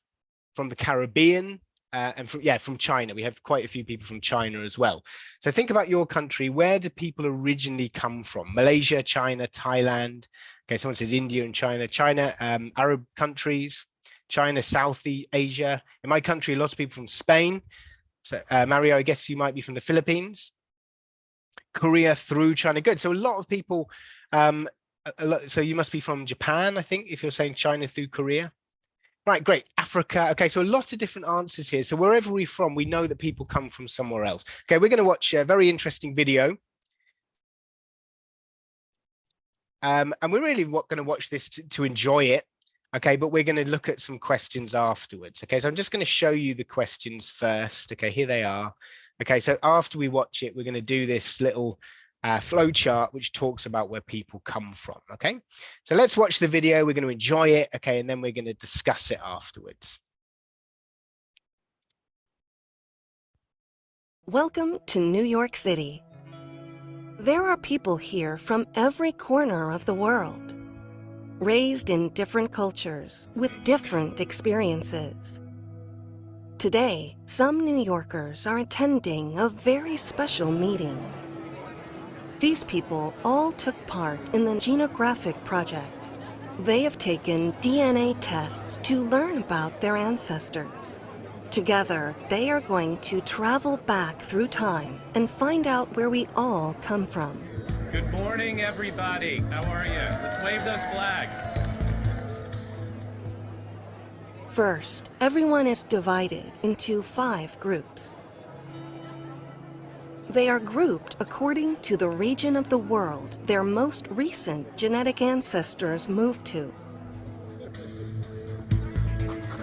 [SPEAKER 1] from the Caribbean, and from China. We have quite a few people from China as well. So think about your country. Where do people originally come from? Malaysia, China, Thailand. Okay, someone says India and China. China, Arab countries. China, South Asia. In my country, a lot of people from Spain. So Mario, I guess you might be from the Philippines. Korea through China. Good. So a lot of people. So you must be from Japan, I think, if you're saying China through Korea. Right, great. Africa. Okay, so a lot of different answers here. So wherever we're from, we know that people come from somewhere else. Okay, we're going to watch a very interesting video. And we're really going to watch this to enjoy it. Okay, but we're going to look at some questions afterwards. Okay, so I'm just going to show you the questions first. Okay, here they are. Okay, so after we watch it, we're going to do this little flow chart which talks about where people come from. Okay, so let's watch the video. We're going to enjoy it. Okay, and then we're going to discuss it afterwards.
[SPEAKER 3] Welcome to New York City. There are people here from every corner of the world, raised in different cultures with different experiences. Today, some New Yorkers are attending a very special meeting. These people all took part in the Genographic Project. They have taken DNA tests to learn about their ancestors. Together, they are going to travel back through time and find out where we all come from.
[SPEAKER 4] Good morning, everybody. How are you? Let's wave those flags.
[SPEAKER 3] First, everyone is divided into 5 groups. They are grouped according to the region of the world their most recent genetic ancestors moved to.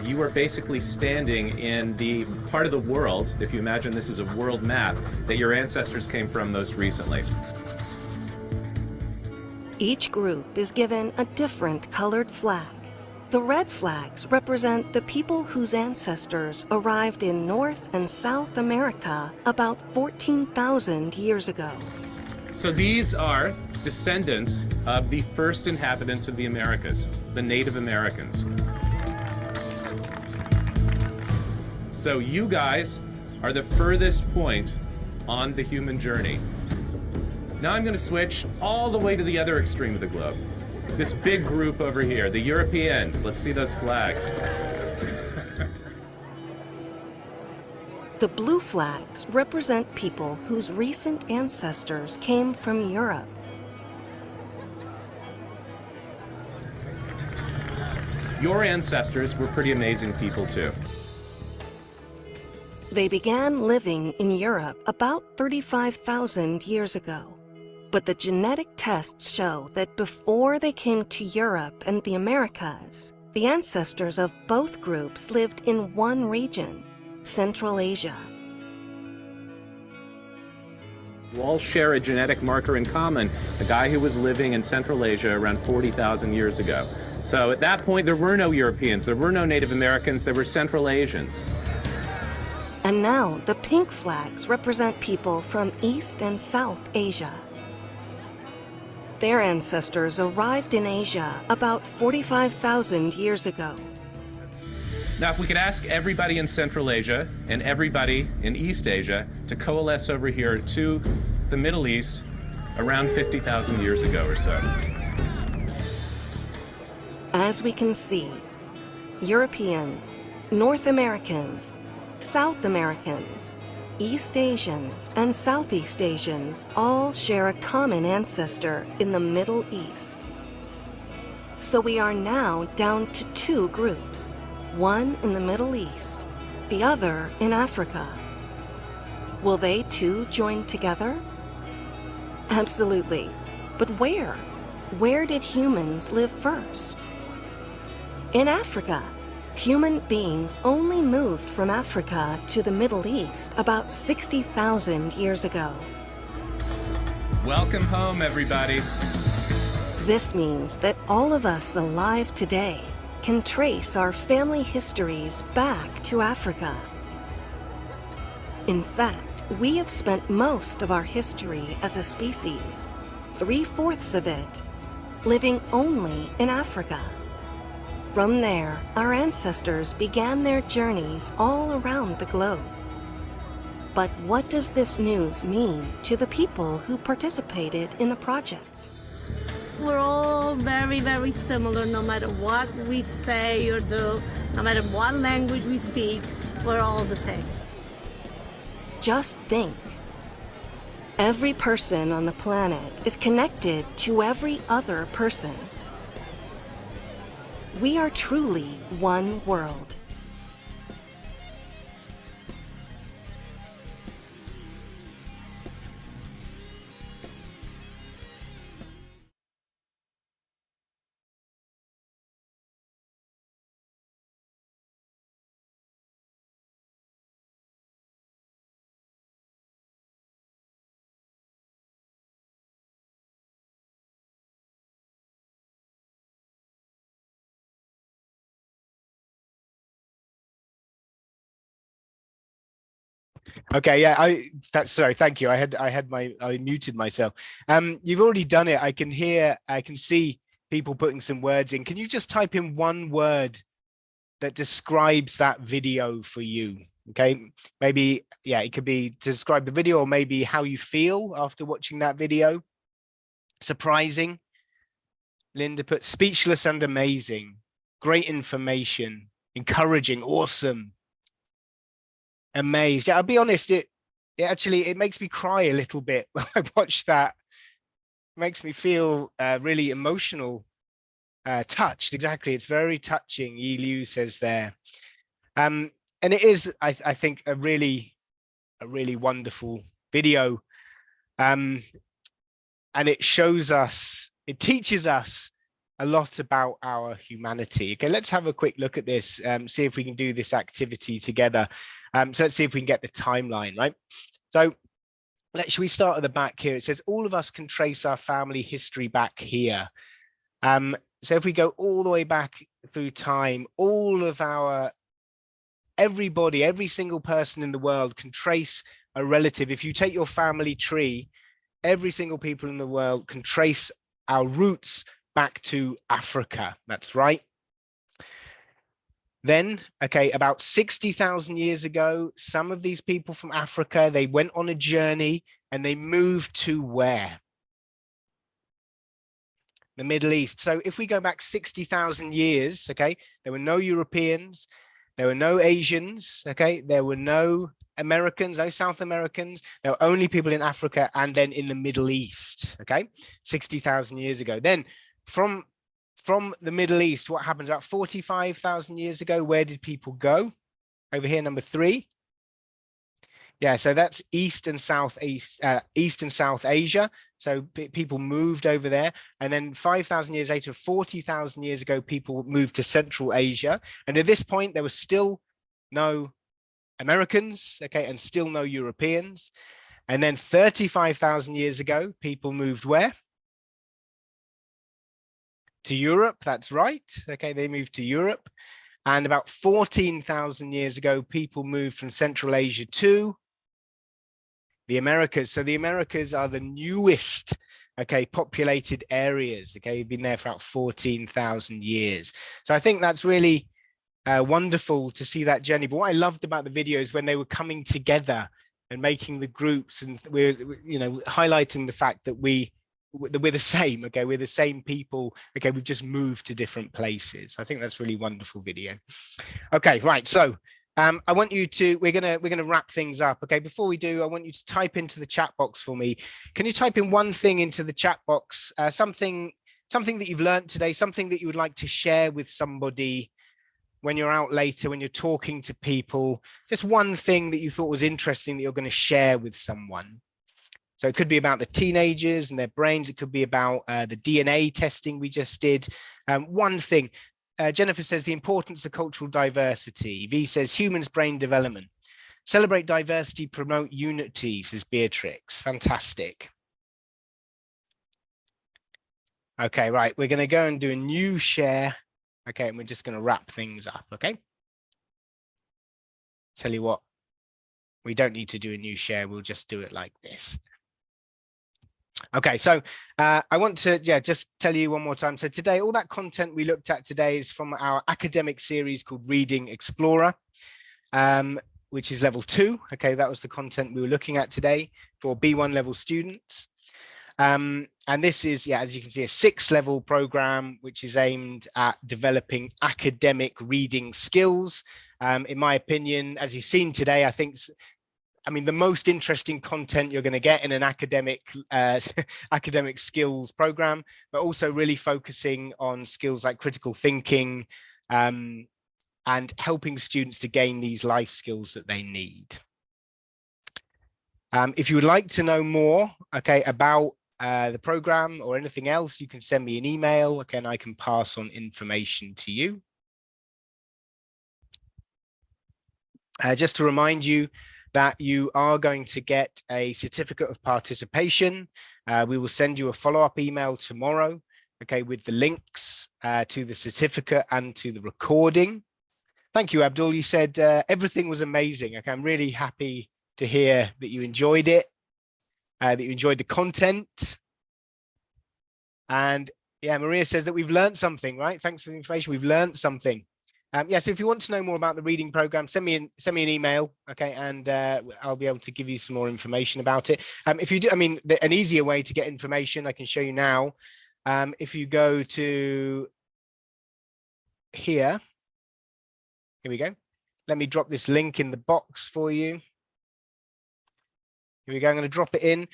[SPEAKER 4] You are basically standing in the part of the world, if you imagine this is a world map, that your ancestors came from most recently.
[SPEAKER 3] Each group is given a different colored flag. The red flags represent the people whose ancestors arrived in North and South America about 14,000 years ago.
[SPEAKER 4] So these are descendants of the first inhabitants of the Americas, the Native Americans. So you guys are the furthest point on the human journey. Now I'm going to switch all the way to the other extreme of the globe. This big group over here, the Europeans. Let's see those flags.
[SPEAKER 3] The blue flags represent people whose recent ancestors came from Europe.
[SPEAKER 4] Your ancestors were pretty amazing people too.
[SPEAKER 3] They began living in Europe about 35,000 years ago. But the genetic tests show that before they came to Europe and the Americas, the ancestors of both groups lived in one region, Central Asia.
[SPEAKER 4] You all share a genetic marker in common, a guy who was living in Central Asia around 40,000 years ago. So at that point, there were no Europeans, there were no Native Americans, there were Central Asians.
[SPEAKER 3] And now the pink flags represent people from East and South Asia. Their ancestors arrived in Asia about 45,000 years ago.
[SPEAKER 4] Now, if we could ask everybody in Central Asia and everybody in East Asia to coalesce over here to the Middle East around 50,000 years ago or so.
[SPEAKER 3] As we can see, Europeans, North Americans, South Americans, East Asians, and Southeast Asians all share a common ancestor in the Middle East. So we are now down to two groups, one in the Middle East, the other in Africa. Will they too join together? Absolutely. But where? Where did humans live first? In Africa. Human beings only moved from Africa to the Middle East about 60,000 years ago.
[SPEAKER 4] Welcome home, everybody.
[SPEAKER 3] This means that all of us alive today can trace our family histories back to Africa. In fact, we have spent most of our history as a species, 3/4 of it, living only in Africa. From there, our ancestors began their journeys all around the globe. But what does this news mean to the people who participated in the project?
[SPEAKER 5] We're all very, very similar, no matter what we say or do, no matter what language we speak, we're all the same.
[SPEAKER 3] Just think. Every person on the planet is connected to every other person. We are truly one world.
[SPEAKER 1] Okay, yeah, sorry, thank you. I muted myself. You've already done it. I can see people putting some words in. Can you just type in one word that describes that video for you? Okay, maybe, yeah, it could be to describe the video, or maybe how you feel after watching that video. Surprising. Linda put speechless and amazing. Great information. Encouraging. Awesome. Amazed. Yeah, I'll be honest, it actually makes me cry a little bit when I watch that. It makes me feel really emotional, touched. Exactly, it's very touching. Yi Liu says there, and it is, I think, a really wonderful video, and it shows us, it teaches us a lot about our humanity. Okay, let's have a quick look at this, see if we can do this activity together. So let's see if we can get the timeline, right? So should we start at the back here? It says all of us can trace our family history back here. So if we go all the way back through time, all of everybody, every single person in the world can trace a relative. If you take your family tree, every single people in the world can trace our roots back to Africa. That's right. Then, okay, about 60,000 years ago, some of these people from Africa, they went on a journey and they moved to where? The Middle East. So if we go back 60,000 years, okay, there were no Europeans, there were no Asians, okay, there were no Americans, no South Americans. There were only people in Africa and then in the Middle East, okay, 60,000 years ago. Then from the Middle East, what happens about 45,000 years ago? Where did people go? Over here, number 3. Yeah, so that's East and South Asia. So people moved over there. And then 5,000 years later, 40,000 years ago, people moved to Central Asia. And at this point, there was still no Americans, okay, and still no Europeans. And then 35,000 years ago, people moved where? To Europe, that's right. Okay, they moved to Europe. And about 14,000 years ago, people moved from Central Asia to the Americas. So the Americas are the newest, okay, populated areas. Okay, you've been there for about 14,000 years. So I think that's really wonderful to see that journey. But what I loved about the videos when they were coming together and making the groups, and we're, you know, highlighting the fact that we're the same. Okay, we're the same people. Okay, we've just moved to different places. I think that's really wonderful video. Okay, right. So I want you to, we're gonna wrap things up. Okay, before we do, I want you to type into the chat box for me. Can you type in one thing into the chat box? Something that you've learned today, something that you would like to share with somebody when you're out later, when you're talking to people, just one thing that you thought was interesting that you're going to share with someone. So it could be about the teenagers and their brains. It could be about the DNA testing we just did. One thing. Jennifer says the importance of cultural diversity. V says humans brain development. Celebrate diversity, promote unity, says Beatrix. Fantastic. Okay, right. We're going to go and do a new share. Okay, and we're just going to wrap things up. Okay. Tell you what, we don't need to do a new share. We'll just do it like this. Okay, so I want to just tell you one more time. So today, all that content we looked at today is from our academic series called Reading Explorer, which is level 2. Okay, that was the content we were looking at today for B1 level students. And this is, as you can see, a 6-level program, which is aimed at developing academic reading skills. In my opinion, as you've seen today, I mean, the most interesting content you're going to get in an academic academic skills program, but also really focusing on skills like critical thinking and helping students to gain these life skills that they need. If you would like to know more, okay, about the program or anything else, you can send me an email, okay, and I can pass on information to you. Just to remind you that you are going to get a certificate of participation. We will send you a follow-up email tomorrow, okay, with the links to the certificate and to the recording. Thank you, Abdul. You said everything was amazing. Okay, I'm really happy to hear that you enjoyed it. That you enjoyed the content. And yeah, Maria says that we've learned something, right? Thanks for the information. We've learned something. So if you want to know more about the reading program, send me an email, okay, and I'll be able to give you some more information about it. If you do, I mean, an easier way to get information, I can show you now. If you go to here we go. Let me drop this link in the box for you. Here we go. I'm going to drop it in.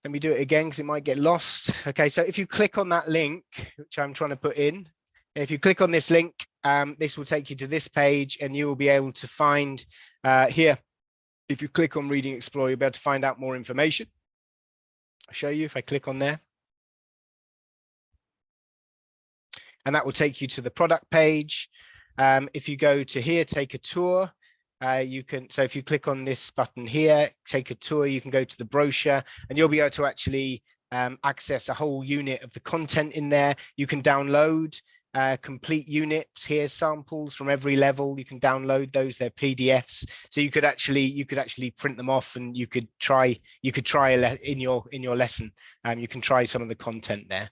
[SPEAKER 1] Let me do it again because it might get lost. Okay, so if you click on that link, which I'm trying to put in, if you click on this link, this will take you to this page and you will be able to find here. If you click on Reading Explorer, you'll be able to find out more information. I'll show you if I click on there. And that will take you to the product page. If you go to here, take a tour. You can, so if you click on this button here, take a tour, you can go to the brochure and you'll be able to actually access a whole unit of the content in there. You can download complete units here, samples from every level. You can download those, they're PDFs. So you could actually print them off and you could try in your lesson. You can try some of the content there.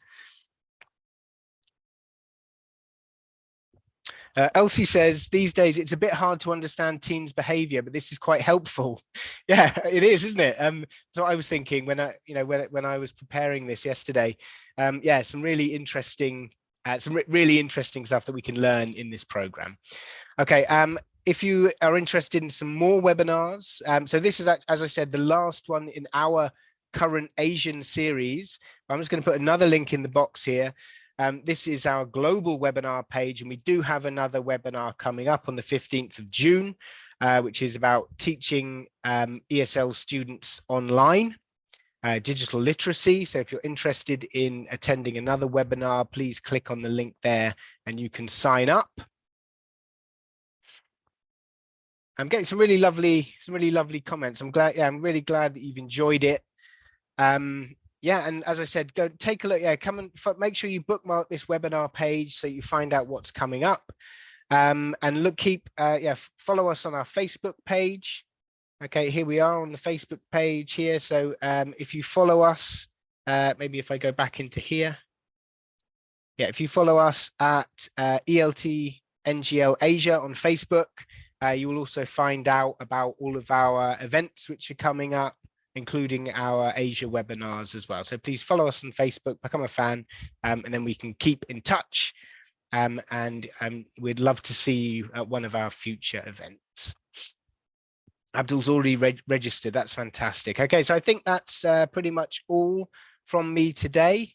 [SPEAKER 1] Elsie says these days it's a bit hard to understand teens' behavior, but this is quite helpful. Yeah, it is, isn't it? So I was thinking when I was preparing this yesterday, some really interesting stuff that we can learn in this program. Okay, if you are interested in some more webinars, so this is, as I said, the last one in our current Asian series. I'm just going to put another link in the box here. This is our global webinar page, and we do have another webinar coming up on the 15th of June, which is about teaching ESL students online. Digital literacy. So if you're interested in attending another webinar, please click on the link there and you can sign up. I'm getting some really lovely comments. I'm glad, I'm really glad that you've enjoyed it. Yeah, and as I said, go take a look. Yeah, come and make sure you bookmark this webinar page so you find out what's coming up. And look, follow us on our Facebook page. Okay, here we are on the Facebook page here. So if you follow us, maybe if I go back into here. Yeah, if you follow us at ELT NGL Asia on Facebook, you will also find out about all of our events which are coming up, including our Asia webinars as well. So please follow us on Facebook, become a fan, and then we can keep in touch. And we'd love to see you at one of our future events. Abdul's already registered. That's fantastic. Okay, so I think that's pretty much all from me today.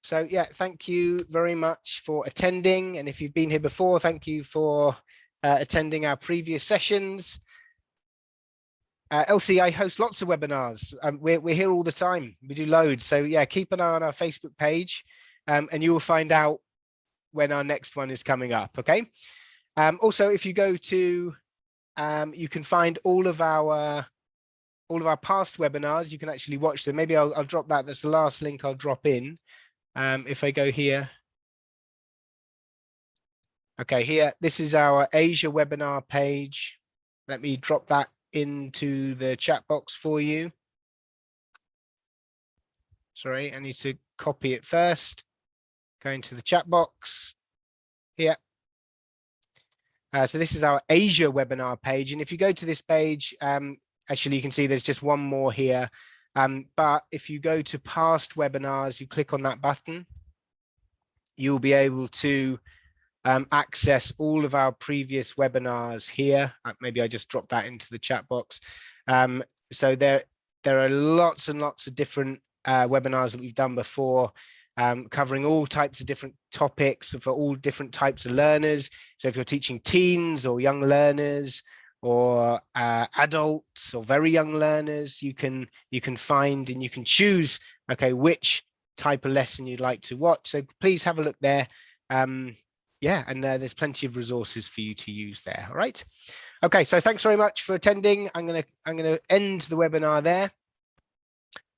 [SPEAKER 1] So yeah, thank you very much for attending. And if you've been here before, thank you for attending our previous sessions. LC, I host lots of webinars. We're here all the time. We do loads. So yeah, keep an eye on our Facebook page and you will find out when our next one is coming up. Okay. Also, if you go to you can find all of our past webinars. You can actually watch them. Maybe I'll drop that. That's the last link I'll drop in. If I go here. Okay, here, this is our Asia webinar page. Let me drop that into the chat box for you. Sorry, I need to copy it first. Go into the chat box here. So this is our Asia webinar page. And if you go to this page, actually, you can see there's just one more here. But if you go to past webinars, you click on that button, you'll be able to access all of our previous webinars here. Maybe I just dropped that into the chat box. So there are lots and lots of different webinars that we've done before, covering all types of different topics for all different types of learners. So if you're teaching teens or young learners or adults or very young learners, you can find and you can choose, okay, which type of lesson you'd like to watch. So please have a look there. Yeah, and there's plenty of resources for you to use there. All right. Okay, so thanks very much for attending. I'm gonna end the webinar there.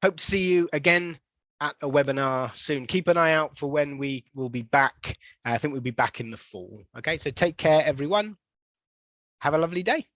[SPEAKER 1] Hope to see you again at a webinar soon. Keep an eye out for when we will be back. I think we'll be back in the fall. Okay, so take care, everyone. Have a lovely day.